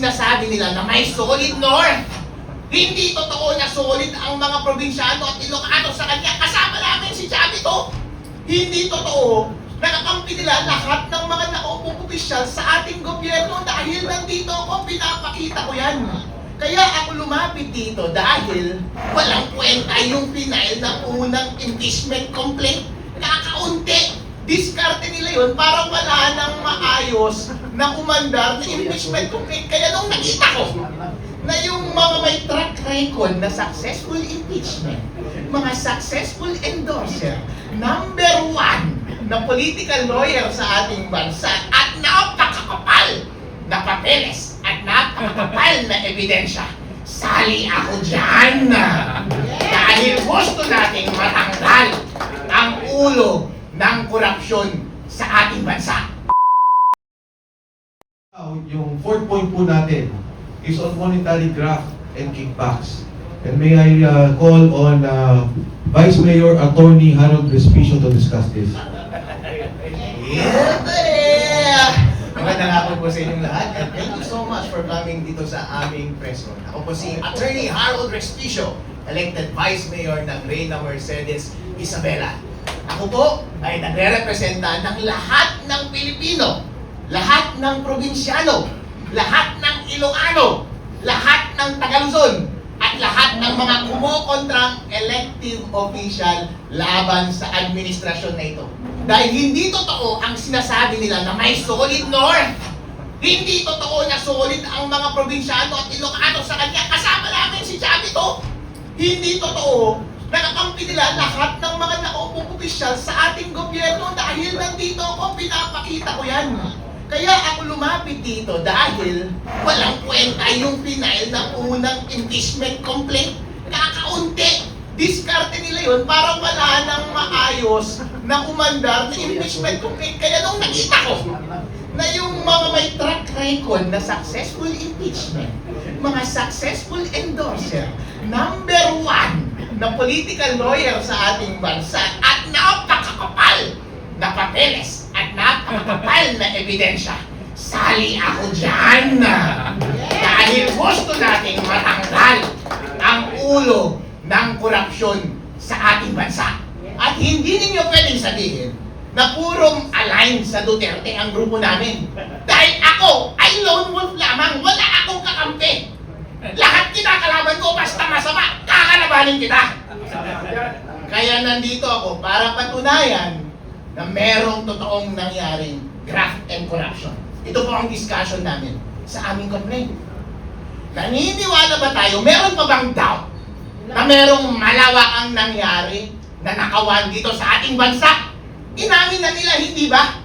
sinasabi nila na may solid north. Hindi totoo na solid ang mga probinsyano at Ilocano sa kanya. Kasama namin si Chavito. Hindi totoo. Nakakampi nila lahat ng mga naupong opisyal sa ating gobyerno dahil nandito ako, pinapakita ko yan. Kaya ako lumapit dito dahil walang kwenta yung final na unang impeachment complaint. Kakaunti. Diskarte nila yun para wala nang maayos na umandar na impeachment complaint. Kaya nung nakita ko na yung mga may track record na successful impeachment, mga successful endorser, number one na political lawyer sa ating bansa at napakakapal na papeles at napakakapal na ebidensya, sali ako dyan! Dahil gusto nating matanggal ang ulo ng korupsyon sa ating bansa. Yung fourth point po natin is on monetary graft and kickbacks. And may I call on Vice Mayor Attorney Harold Respicio to discuss this. Magandang hapon po sa inyong lahat and thank you so much for coming dito sa aming press room. Ako po si Attorney Harold Respicio, elected Vice Mayor ng Reyna Mercedes Isabela. Ako po ay nagre-representa ng lahat ng Pilipino, lahat ng probinsyano, lahat ng Ilocano, lahat ng Tagaluzon, at lahat ng mga kumukontrang elective official laban sa administrasyon na ito. Dahil hindi totoo ang sinasabi nila na may solid north. Hindi totoo na solid ang mga probinsyano at Ilocano sa kanya. Kasama namin si Chavito. Hindi totoo. Nakakampi nila lahat ng mga naupong opisyal sa ating gobyerno dahil nandito ako, pinapakita ko yan. Kaya ako lumapit dito dahil walang kwenta yung final na unang impeachment complaint. Kakaunti. Diskarte nila yun para wala nang maayos na umandar na impeachment complaint. Kaya nung nakita ko na yung mga may track record na successful impeachment, mga successful endorser, number one na political lawyer sa ating bansa at napakakapal na papeles at napakakapal na ebidensya, sali ako dyan! Dahil gusto nating matanggal ang ulo ng korupsyon sa ating bansa. At hindi ninyo pwedeng sabihin na purong align sa Duterte ang grupo namin. Dahil ako ay lone wolf lamang, wala akong kakampi. Lahat kinakalaban ko basta masama, kakalabanin kita. Kaya nandito ako para patunayan na merong totoong nangyaring graft and corruption. Ito po ang discussion namin sa aming complaint. Naniniwala ba tayo, meron pa bang doubt na merong malawakang nangyari na nakawan dito sa ating bansa? Inamin na nila, hindi ba?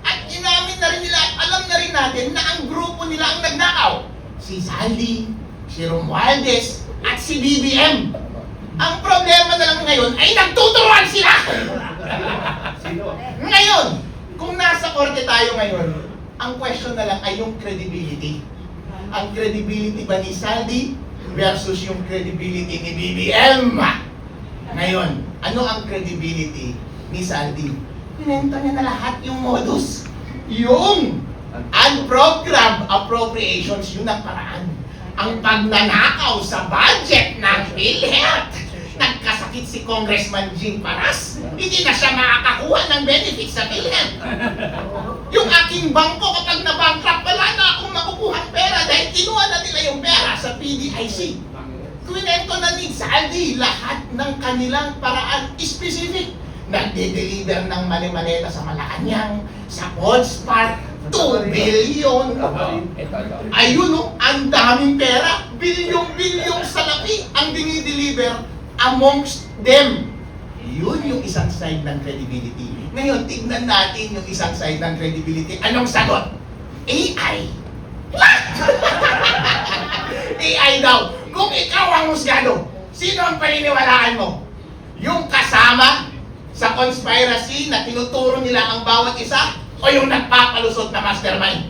At inamin na rin nila at alam na rin natin na ang grupo nila ang nagnakaw. Si Saldi, si Romualdez, at si BBM. Ang problema na lang ngayon ay nagtuturuan sila! Ngayon, kung nasa korte tayo ngayon, ang question na lang ay yung credibility. Ang credibility ba ni Saldi versus yung credibility ni BBM? Ngayon, ano ang credibility ni Saldi? Pinenta niya na lahat yung modus. Yung unprogrammed appropriations, yun ang paraan. Ang pagnanakaw sa budget ng PhilHealth. Nagkasakit si Congressman Jing Paras. Hindi na siya makakakuha ng benefits sa PhilHealth. Yung aking bangko kapag na-bankrupt, wala na akong makukuhang pera dahil kinuha na nila yung pera sa PDIC. Kwinento na ni Saldi lahat ng kanilang paraan specific. Nagde-deliver ng mali-maleta sa Malacanang, sa Pods Park, 2 billion. Ayun o, ang daming pera. Bilyong-bilyong salapi ang dinideliver amongst them. Yun yung isang side ng credibility. Ngayon, tignan natin yung isang side ng credibility. Anong sagot? AI. AI daw. Kung ikaw ang husgado, sino ang paniniwalaan mo? Yung kasama sa conspiracy na tinuturo nila ang bawat isa o yung nagpapalusot na mastermind?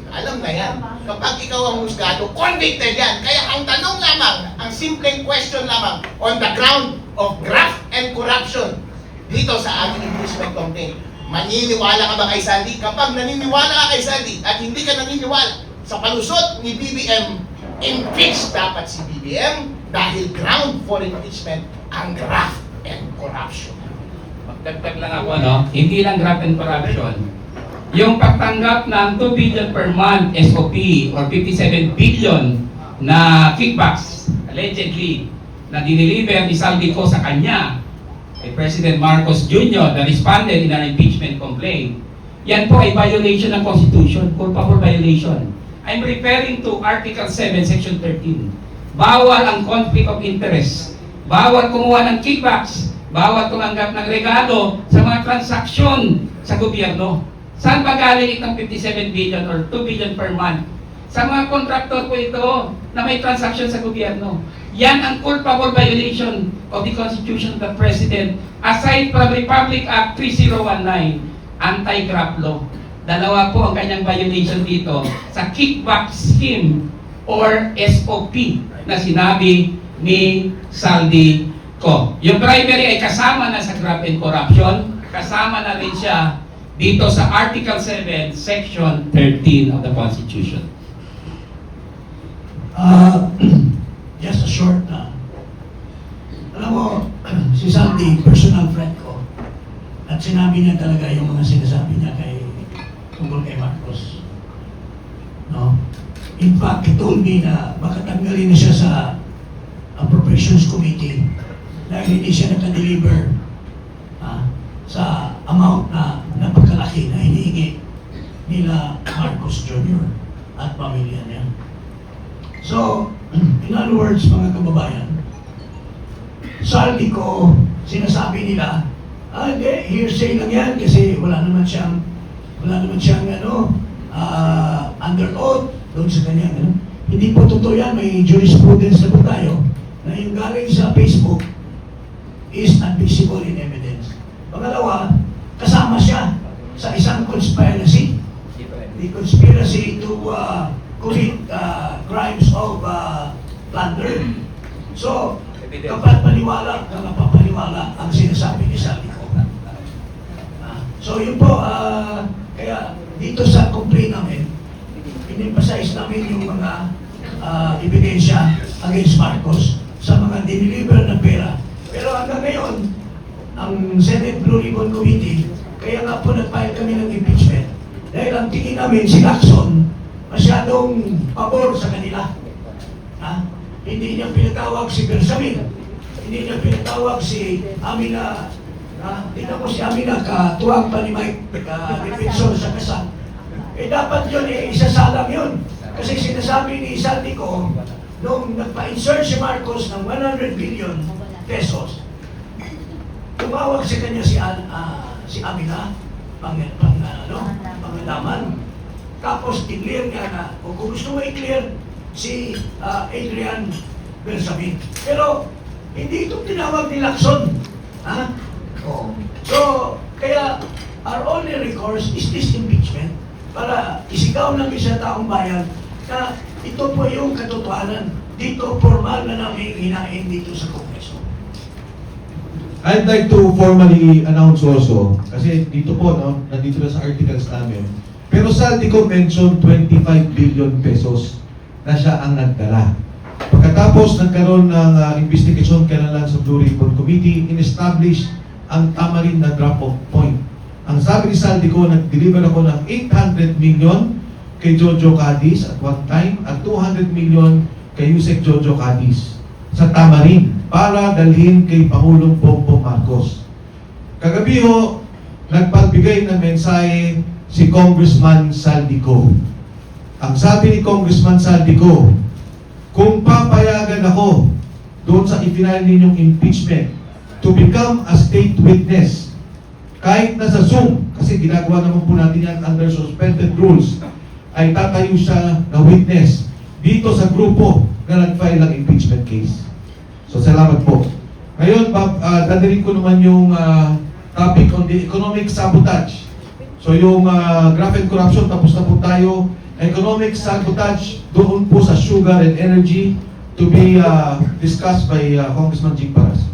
Alam na yan. Kapag ikaw ang husgado, convicted yan. Kaya ang tanong lamang, ang simpleng question lamang, on the ground of graft and corruption, dito sa aming impeachment complaint, maniniwala ka ba kay Saldi? Kapag naniniwala ka kay Saldi at hindi ka naniniwala sa palusot ni BBM, impeach dapat si BBM dahil ground for impeachment ang graft and corruption. Magdagdag lang ako, no? Hindi lang graft and corruption. Yung pagtanggap ng 2 billion per month SOP or 57 billion na kickbacks, allegedly, na dineliver ni Saldico sa kanya, kay President Marcos Jr. that responded in an impeachment complaint, yan po ay violation ng Constitution, culpable violation. I'm referring to Article 7, Section 13. Bawal ang conflict of interest. Bawal kumuha ng kickbacks. Bawal tumanggap ng regalo sa mga transaksyon sa gobyerno. Saan ba galing itong 57 billion or 2 billion per month? Sa mga kontraktor po ito na may transaction sa gobyerno. Yan ang culpable violation of the Constitution of the President aside from Republic Act 3019, Anti-Graft Law. Dalawa po ang kanyang violation dito sa kickback scheme or SOP na sinabi ni Saldico. Yung primary ay kasama na sa graft and corruption, kasama na rin siya dito sa Article 7, Section 13 of the Constitution. Just a short na. Alam mo, si Sandy, personal friend ko. At sinabi niya talaga yung mga sinasabi niya tungkol kay Marcos. No? In fact, he told me na baka tanggalin na siya sa Appropriations Committee dahil hindi siya naka-deliver sa amount na napagkalaki na hinihingi nila Marcos Jr. at pamilya niya. So, in other words, mga kababayan, Saldico, sinasabi nila, hindi, hearsay lang yan kasi wala naman siyang under oath doon sa kanya. Hindi po totoo yan, may jurisprudence na po tayo na yung galing sa Facebook is admissible in evidence. Pangalawa, kasama siya sa isang conspiracy. The conspiracy to commit crimes of plunder. So, kapag napapaniwala ang sinasabi ni Saldico. So, yun po, kaya dito sa complaint namin, in-emphasize namin yung mga ebidensya against Marcos sa mga diniliver ng pera. Pero hanggang ngayon, ang Senate Blue Ribbon Committee, kaya nga po nag-file kami ng impeachment. Dahil ang tingin namin si Lacson, masyadong pabor sa kanila. Hindi niya pinatawag si Bersamin. Hindi niya pinatawag si Amina. Tingnan ko si Amina, katuwang pa ni Mike, defensor sa kasal. Dapat yun, isasalang yun. Kasi sinasabi ni Saldico, nung nagpa-insert si Marcos ng 100 billion pesos, tumawag sa kanya si Amina, pangalaman. Tapos, i-clear niya na, kung gusto mo i-clear, si Adrian Bersamin. Pero, hindi ito tinawag ni Lacson. So, kaya, our only recourse is this impeachment para isigaw ng isang taong bayan na ito po yung katotohanan. Dito, formal na namin hinahin dito sa Kongreso. I'd like to formally announce also, kasi dito po, no, nandito na sa articles namin, pero Saldico mentioned 25 billion pesos na siya ang nagdala. Pagkatapos nagkaroon ng investigation kailan sa Blue Ribbon Committee, in-establish ang tama rin na drop-off point. Ang sabi ni Saldico, nag-deliver ako ng 800 million kay Jojo Cadiz at one time at 200 million kay Yusek Jojo Cadiz sa Tamarin para dalhin kay Pangulong Bongbong Marcos. Kagabi ho, nagpagbigay ng mensahe si Congressman Saldico. Ang sabi ni Congressman Saldico, kung papayagan ako doon sa ipinail ninyong impeachment to become a state witness, kahit nasa Zoom, kasi ginagawa naman po natin yan under suspended rules, ay tatayo siya na witness dito sa grupo na nag-file ng impeachment case. So, salamat po. Ngayon, dadalhin ko naman yung topic on the economic sabotage. So, yung graft and corruption, tapos na po tayo. Economic sabotage doon po sa sugar and energy to be discussed by Congressman Jing Paras.